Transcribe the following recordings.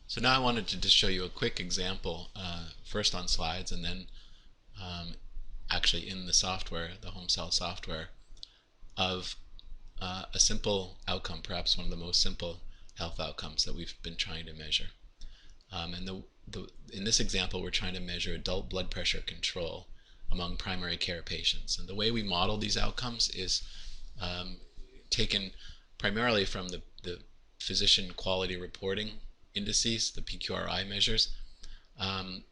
So now I wanted to just show you a quick example, first on slides and then um, actually in the software, the home cell software, of a simple outcome, perhaps one of the most simple health outcomes that we've been trying to measure. In this example, we're trying to measure adult blood pressure control among primary care patients. And the way we model these outcomes is taken primarily from the physician quality reporting indices, the PQRI measures. Um,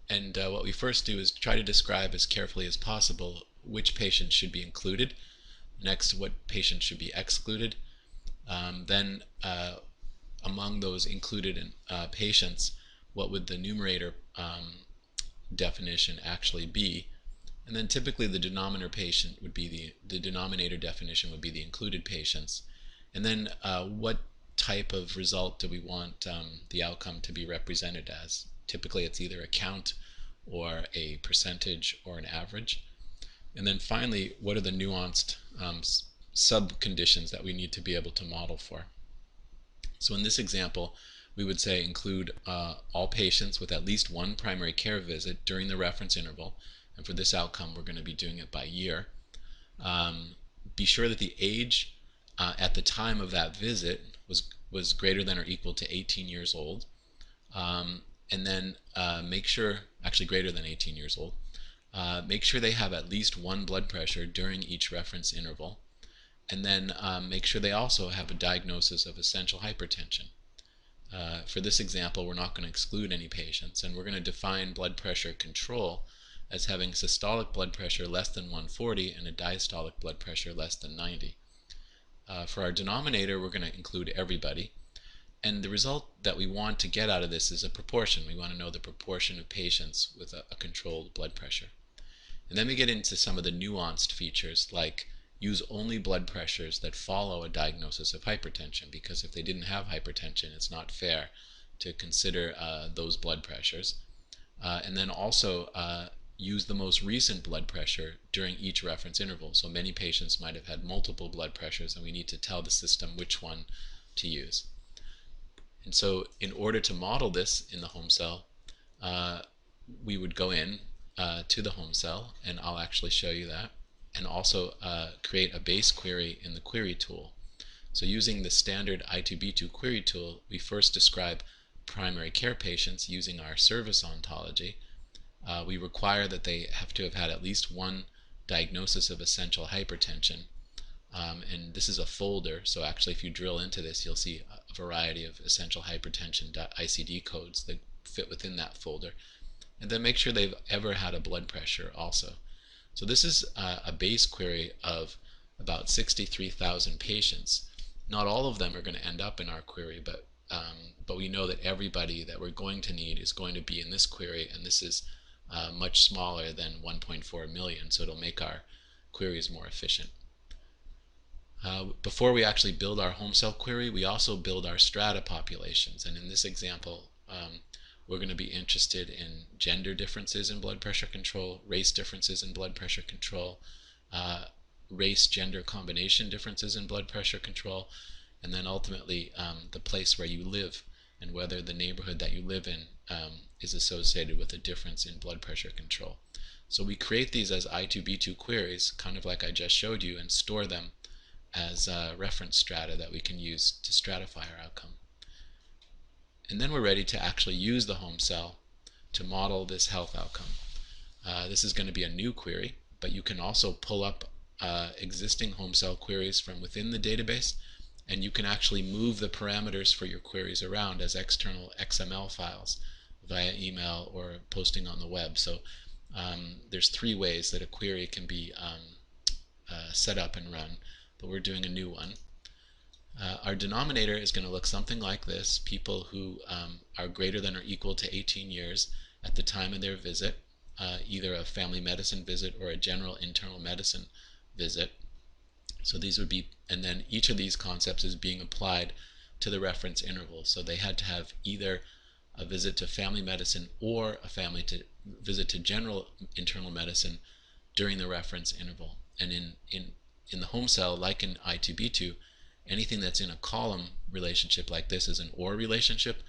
and what we first do is try to describe as carefully as possible which patients should be included, next what patients should be excluded, then among those included patients, what would the numerator definition actually be? And then typically the denominator patient would be the denominator definition would be the included patients. And then what type of result do we want the outcome to be represented as? Typically it's either a count or a percentage or an average. And then finally, what are the nuanced sub-conditions that we need to be able to model for? So in this example, we would say include all patients with at least one primary care visit during the reference interval. And for this outcome, we're going to be doing it by year. Be sure that the age at the time of that visit was greater than or equal to 18 years old. And then make sure, actually greater than 18 years old, make sure they have at least one blood pressure during each reference interval. And then make sure they also have a diagnosis of essential hypertension. For this example, we're not going to exclude any patients, and we're going to define blood pressure control as having systolic blood pressure less than 140 and a diastolic blood pressure less than 90. For our denominator, we're going to include everybody. And the result that we want to get out of this is a proportion. We want to know the proportion of patients with a controlled blood pressure. And then we get into some of the nuanced features, like use only blood pressures that follow a diagnosis of hypertension, because if they didn't have hypertension, it's not fair to consider those blood pressures. And then also use the most recent blood pressure during each reference interval. So many patients might have had multiple blood pressures, and we need to tell the system which one to use. And so in order to model this in the home cell, we would go in to the home cell, and I'll actually show you that, and also create a base query in the query tool. So using the standard I2B2 query tool, we first describe primary care patients using our service ontology. We require that they have to have had at least one diagnosis of essential hypertension. And this is a folder, so actually if you drill into this, you'll see a variety of essential hypertension.icd codes that fit within that folder. And then make sure they've ever had a blood pressure also. So this is a base query of about 63,000 patients. Not all of them are going to end up in our query, but we know that everybody that we're going to need is going to be in this query, and this is much smaller than 1.4 million, so it'll make our queries more efficient. Before we actually build our home cell query, we also build our strata populations, and in this example, we're going to be interested in gender differences in blood pressure control, race differences in blood pressure control, race-gender combination differences in blood pressure control, and then ultimately the place where you live and whether the neighborhood that you live in is associated with a difference in blood pressure control. So we create these as I2B2 queries, kind of like I just showed you, and store them as reference strata that we can use to stratify our outcome. And then we're ready to actually use the home cell to model this health outcome. This is going to be a new query, but you can also pull up existing home cell queries from within the database, and you can actually move the parameters for your queries around as external XML files via email or posting on the web. So there's three ways that a query can be set up and run, but we're doing a new one. Our denominator is going to look something like this: people who are greater than or equal to 18 years at the time of their visit, either a family medicine visit or a general internal medicine visit. So these would be, and then each of these concepts is being applied to the reference interval. So they had to have either a visit to family medicine or a visit to general internal medicine during the reference interval. And in the home cell, like in I2B2, anything that's in a column relationship like this is an OR relationship.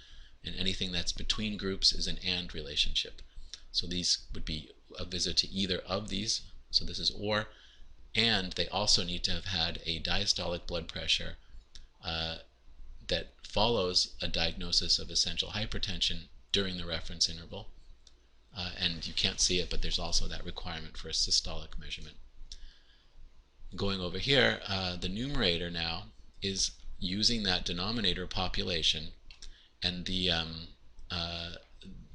and anything that's between groups is an AND relationship. So these would be a visit to either of these, so this is OR, and they also need to have had a diastolic blood pressure that follows a diagnosis of essential hypertension during the reference interval. And you can't see it, but there's also that requirement for a systolic measurement. Going over here, the numerator now is using that denominator population, and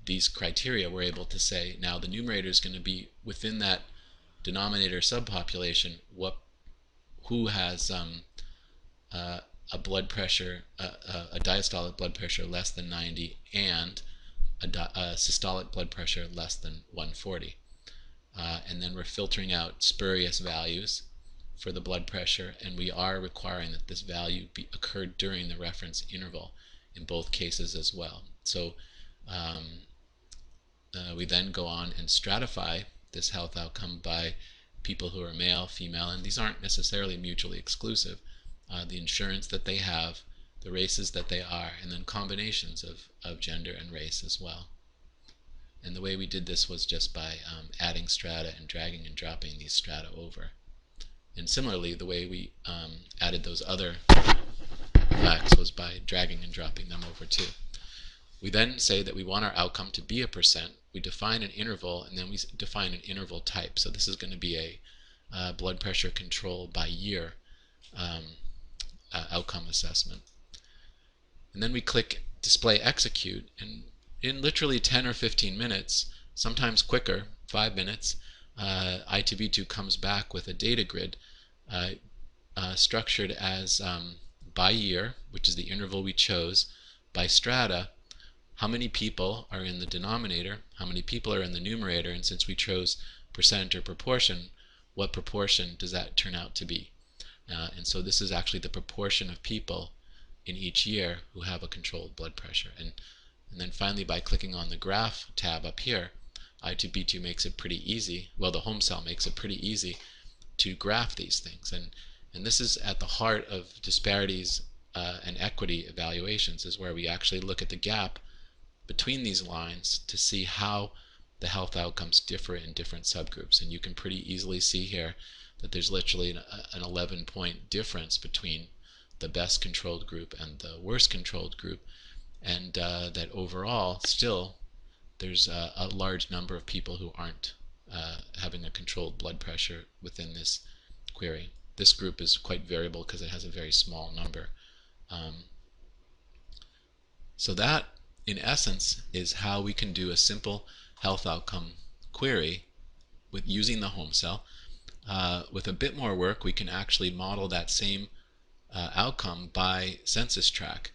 these criteria we're able to say now the numerator is going to be within that denominator subpopulation who has a blood pressure, a diastolic blood pressure less than 90 and a systolic blood pressure less than 140. And then we're filtering out spurious values for the blood pressure, and we are requiring that this value occurred during the reference interval in both cases as well. So we then go on and stratify this health outcome by people who are male, female, and these aren't necessarily mutually exclusive. The insurance that they have, the races that they are, and then combinations of gender and race as well. And the way we did this was just by adding strata and dragging and dropping these strata over. And similarly, the way we added those other facts was by dragging and dropping them over too. We then say that we want our outcome to be a percent. We define an interval, and then we define an interval type. So this is going to be a blood pressure control by year outcome assessment. And then we click display execute, and in literally 10 or 15 minutes, sometimes quicker, 5 minutes, I2V2 comes back with a data grid structured as by year, which is the interval we chose, by strata, how many people are in the denominator, how many people are in the numerator, and since we chose percent or proportion, what proportion does that turn out to be? And so this is actually the proportion of people in each year who have a controlled blood pressure. And then finally, by clicking on the graph tab up here, I2B2 makes it pretty easy, well, the home cell makes it pretty easy to graph these things. And this is at the heart of disparities and equity evaluations, is where we actually look at the gap between these lines to see how the health outcomes differ in different subgroups. And you can pretty easily see here that there's literally an 11-point difference between the best controlled group and the worst controlled group, and that overall still there's a large number of people who aren't having a controlled blood pressure within this query. This group is quite variable because it has a very small number. So that, in essence, is how we can do a simple health outcome query with using the home cell. With a bit more work, we can actually model that same outcome by census tract.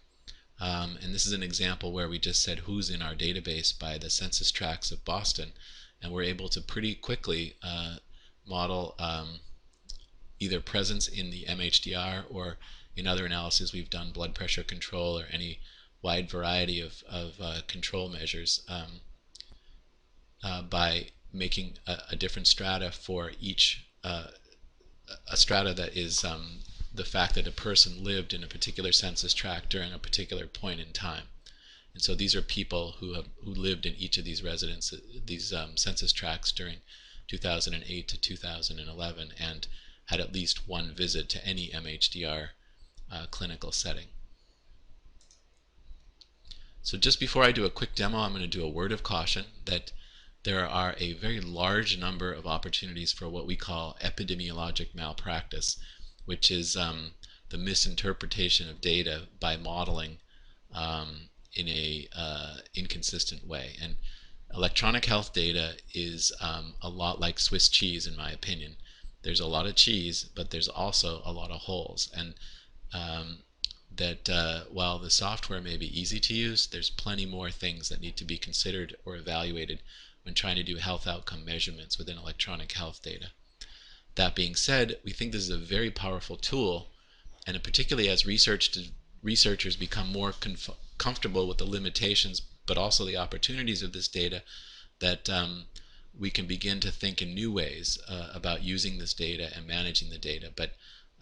And this is an example where we just said who's in our database by the census tracts of Boston, and we're able to pretty quickly model either presence in the MHDR, or in other analyses we've done blood pressure control or any wide variety of control measures by making a different strata for each, a strata that is the fact that a person lived in a particular census tract during a particular point in time. And so these are people who lived in each of these census tracts during 2008 to 2011 and had at least one visit to any MHDR clinical setting. So just before I do a quick demo, I'm going to do a word of caution that there are a very large number of opportunities for what we call epidemiologic malpractice, which is the misinterpretation of data by modeling in a inconsistent way. And electronic health data is a lot like Swiss cheese, in my opinion. There's a lot of cheese, but there's also a lot of holes. And while the software may be easy to use, there's plenty more things that need to be considered or evaluated when trying to do health outcome measurements within electronic health data. That being said, we think this is a very powerful tool, and particularly as researchers become more comfortable with the limitations but also the opportunities of this data, that we can begin to think in new ways about using this data and managing the data, but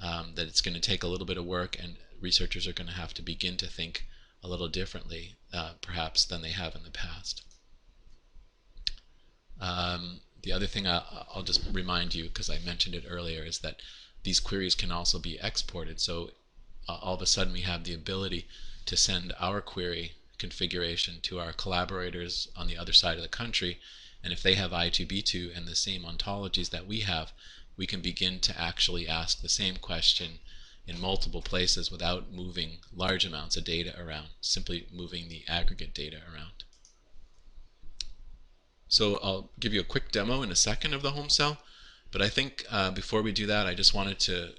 that it's going to take a little bit of work, and researchers are going to have to begin to think a little differently, perhaps, than they have in the past. The other thing I'll just remind you, because I mentioned it earlier, is that these queries can also be exported. So all of a sudden we have the ability to send our query configuration to our collaborators on the other side of the country, and if they have I2B2 and the same ontologies that we have, we can begin to actually ask the same question in multiple places without moving large amounts of data around, simply moving the aggregate data around. So I'll give you a quick demo in a second of the home cell, but I think before we do that, I just wanted to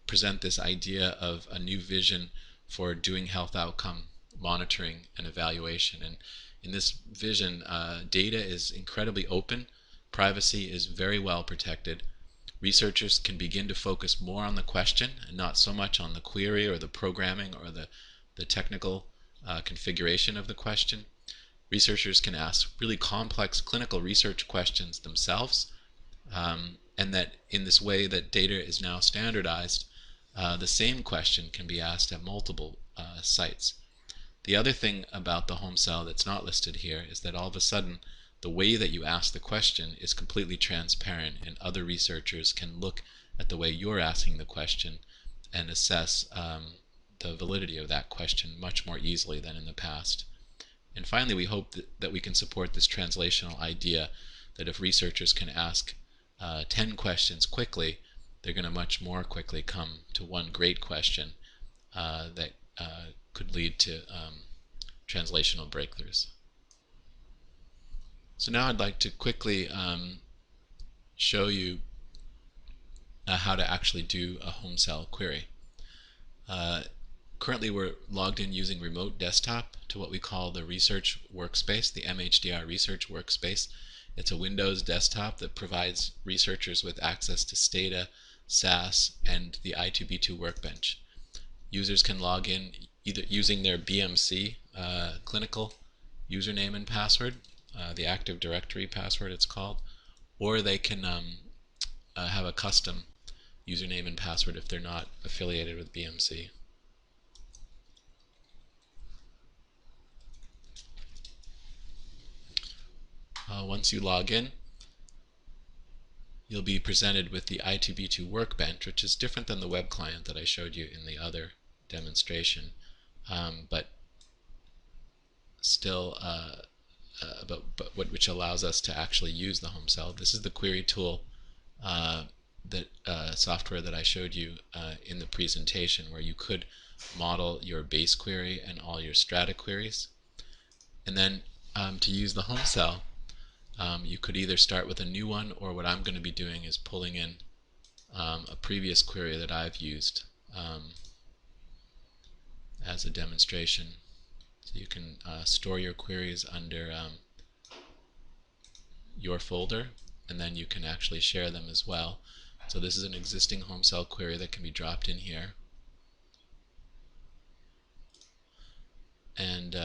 present this idea of a new vision for doing health outcome monitoring and evaluation. And in this vision, data is incredibly open, privacy is very well protected. Researchers can begin to focus more on the question and not so much on the query or the programming or the technical configuration of the question. Researchers can ask really complex clinical research questions themselves, and that in this way that data is now standardized, the same question can be asked at multiple sites. The other thing about the home cell that's not listed here is that all of a sudden the way that you ask the question is completely transparent, and other researchers can look at the way you're asking the question and assess the validity of that question much more easily than in the past. And finally, we hope that we can support this translational idea that if researchers can ask 10 questions quickly, they're going to much more quickly come to one great question that could lead to translational breakthroughs. So now I'd like to quickly show you how to actually do a home cell query. Currently we're logged in using remote desktop to what we call the research workspace, the MHDR research workspace. It's a Windows desktop that provides researchers with access to Stata, SAS, and the I2B2 workbench. Users can log in either using their BMC clinical username and password, the Active Directory password it's called, or they can have a custom username and password if they're not affiliated with BMC. Once you log in, you'll be presented with the I2B2 workbench, which is different than the web client that I showed you in the other demonstration, but still which allows us to actually use the home cell. This is the query tool software that I showed you in the presentation, where you could model your base query and all your strata queries. And then to use the home cell, you could either start with a new one, or what I'm going to be doing is pulling in a previous query that I've used as a demonstration. So you can store your queries under your folder, and then you can actually share them as well. So this is an existing home cell query that can be dropped in here. And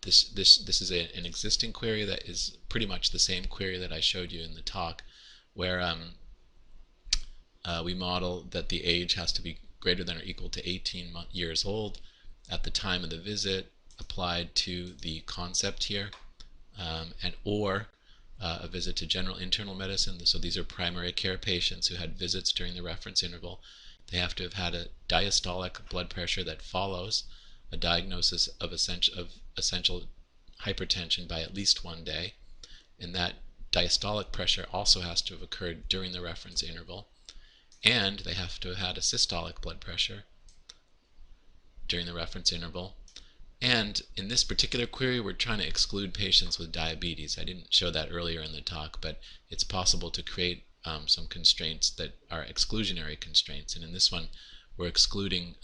this is an existing query that is pretty much the same query that I showed you in the talk, where we model that the age has to be greater than or equal to 18 years old at the time of the visit, applied to the concept here, and or a visit to general internal medicine. So these are primary care patients who had visits during the reference interval. They have to have had a diastolic blood pressure that follows a diagnosis of essential hypertension by at least 1 day, and that diastolic pressure also has to have occurred during the reference interval, and they have to have had a systolic blood pressure during the reference interval. And in this particular query, we're trying to exclude patients with diabetes. I didn't show that earlier in the talk, but it's possible to create some constraints that are exclusionary constraints. And in this one, we're excluding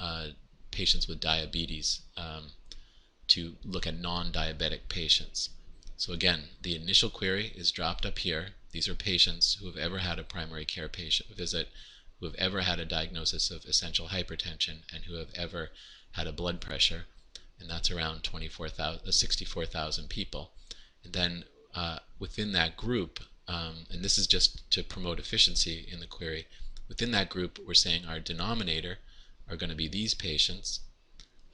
patients with diabetes to look at non-diabetic patients. So again, the initial query is dropped up here. These are patients who have ever had a primary care patient visit, who have ever had a diagnosis of essential hypertension, and who have ever had a blood pressure, and that's around 64,000 people. And then within that group, and this is just to promote efficiency in the query, Within that group, we're saying our denominator are going to be these patients,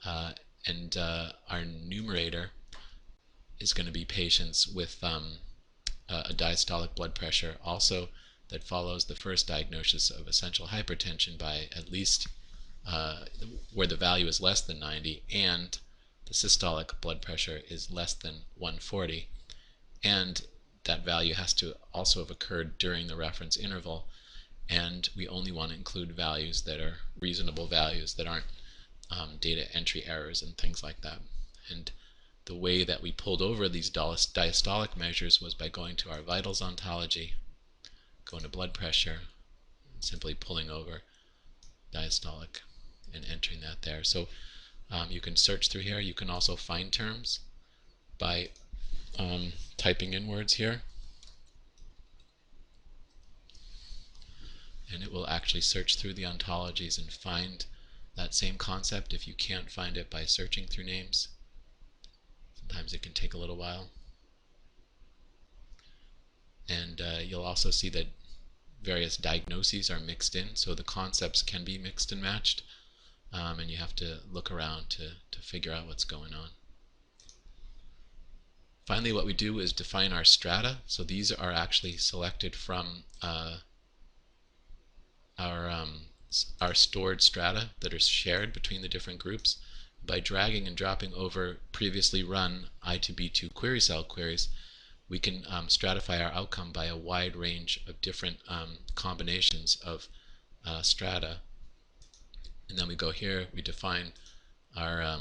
and our numerator is going to be patients with a diastolic blood pressure also that follows the first diagnosis of essential hypertension by at least where the value is less than 90 and the systolic blood pressure is less than 140, and that value has to also have occurred during the reference interval, and we only want to include values that are reasonable values that aren't data entry errors and things like that. And the way that we pulled over these diastolic measures was by going to our vitals ontology, going to blood pressure, and simply pulling over diastolic and entering that there. So you can search through here. You can also find terms by typing in words here, and it will actually search through the ontologies and find that same concept if you can't find it by searching through names. Sometimes it can take a little while. And you'll also see that various diagnoses are mixed in, so the concepts can be mixed and matched, and you have to look around to figure out what's going on. Finally, what we do is define our strata. So these are actually selected from our stored strata that are shared between the different groups. By dragging and dropping over previously run I2B2 query cell queries, we can stratify our outcome by a wide range of different combinations of strata. And then we go here, we define our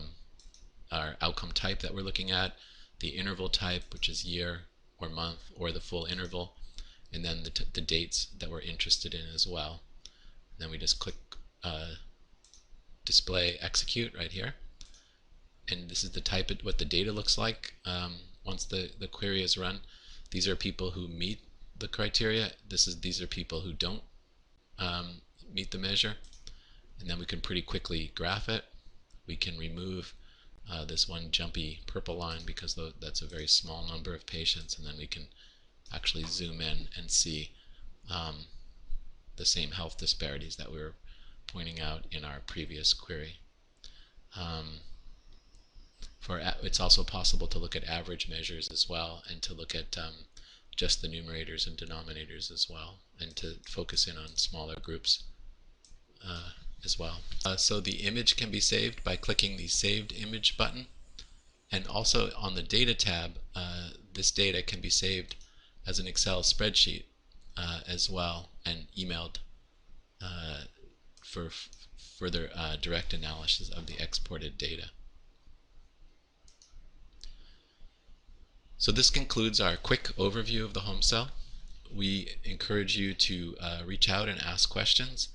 outcome type that we're looking at, the interval type, which is year or month or the full interval, and then the dates that we're interested in as well. And then we just click display execute right here, and this is the type of what the data looks like once the query is run. These are people who meet the criteria. These are people who don't meet the measure, and then we can pretty quickly graph it. We can remove this one jumpy purple line because that's a very small number of patients, and then we can actually zoom in and see the same health disparities that we were pointing out in our previous query. It's also possible to look at average measures as well, and to look at just the numerators and denominators as well, and to focus in on smaller groups as well. So the image can be saved by clicking the Saved Image button, and also on the Data tab, this data can be saved as an Excel spreadsheet as well, and emailed for further direct analysis of the exported data. So this concludes our quick overview of the home cell. We encourage you to reach out and ask questions,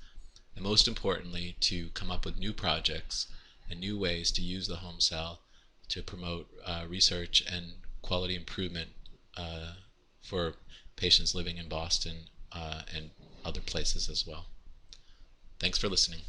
and most importantly, to come up with new projects and new ways to use the home cell to promote research and quality improvement for patients living in Boston and other places as well. Thanks for listening.